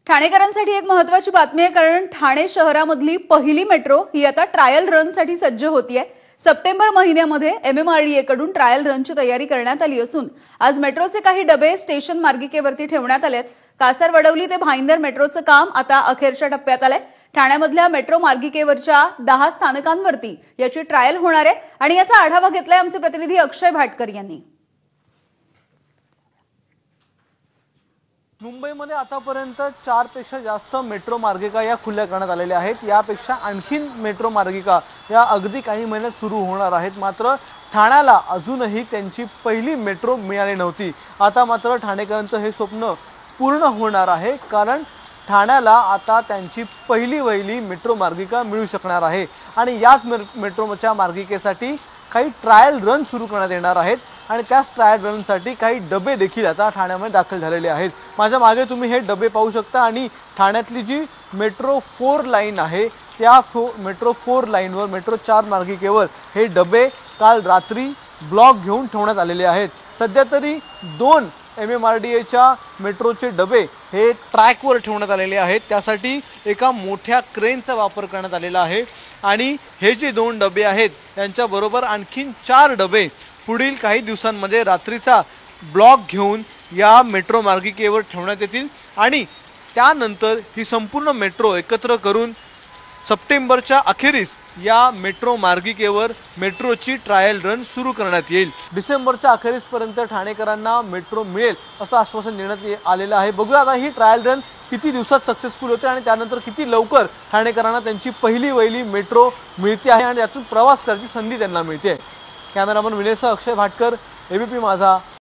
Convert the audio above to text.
ठाणेकरांसाठी एक महत्त्वाची बातमी आहे, कारण ठाणे शहरामधली पहिली मेट्रो ही आता ट्रायल रनसाठी सज्ज होतीये। सप्टेंबर महिन्यामध्ये MMRDA कडून ट्रायल रनची तयारी करण्यात आली असून आज मेट्रोचे काही डबे स्टेशन मार्गिकेवरती ठेवण्यात आलेत। कासारवडवली ते भाईंदर मेट्रोचं काम आता अखेरच्या टप्प्यात आलंय। ठाण्यामधल्या मेट्रो मार्गिकेवरच्या 10 स्थानकांवरती याची ट्रायल होणार आहे आणि याचा आढावा घेतलाय आमचे प्रतिनिधी अक्षय भाटकर यांनी। मुंबईमध्ये आतापर्यंत 4 पेक्षा जास्त मेट्रो मार्गिका या खुल्या करण्यात आलेल्या आहेत। यापेक्षा आणखीन मेट्रो मार्गिका या अगदी काही महिन्यात सुरू होणार आहेत। मात्र ठाण्याला अजूनही त्यांची पहिली मेट्रो मिळाली नव्हती। आता मात्र ठाणेकरांचं हे स्वप्न पूर्ण होणार आहे, कारण ठाण्याला आता त्यांची पहिली मेट्रो मार्गिका मिळू शकणार आहे आणि याच मेट्रोच्या मार्गिकेसाठी काही ट्रायल रन सुरू करण्यात येणार आहेत आणि त्याच ट्रायल रनसाठी काही डबे देखील आता ठाण्यामध्ये दाखल झालेले आहेत। माझ्या मागे तुम्ही हे डबे पाहू शकता आणि ठाण्यातली जी मेट्रो 4 लाईन आहे त्या मेट्रो 4 लाईनवर मेट्रो 4 मार्गिकेवर हे डबे काल रात्री ब्लॉक घेऊन ठेवण्यात आलेले आहेत। सध्या तरी 2 MMRDAच्या मेट्रोचे डबे हे ट्रॅकवर ठेवण्यात आलेले आहेत। त्यासाठी एका मोठ्या क्रेनचा वापर करण्यात आलेला आहे आणि हे जे 2 डबे आहेत त्यांच्याबरोबर आणखीन 4 डबे पुढील काही दिवसांमध्ये रात्रीचा ब्लॉक घेऊन या मेट्रो मार्गिकेवर ठेवण्यात येतील आणि त्यानंतर ही संपूर्ण मेट्रो एकत्र करून सप्टेंबरच्या अखेरीस या मेट्रो मार्गिकेवर मेट्रोची ट्रायल रन सुरू करण्यात येईल। डिसेंबरच्या अखेरीसपर्यंत ठाणेकरांना मेट्रो मिळेल असं आश्वासन देण्यात आलेलं आहे। बघूया आता ही ट्रायल रन किती दिवसात सक्सेसफुल होते आणि त्यानंतर किती लवकर ठाणेकरांना त्यांची पहिली मेट्रो मिळते आहे आणि यातून प्रवास करायची संधी त्यांना मिळते। कॅमेरामन विनयसह अक्षय भाटकर, ABP माझा।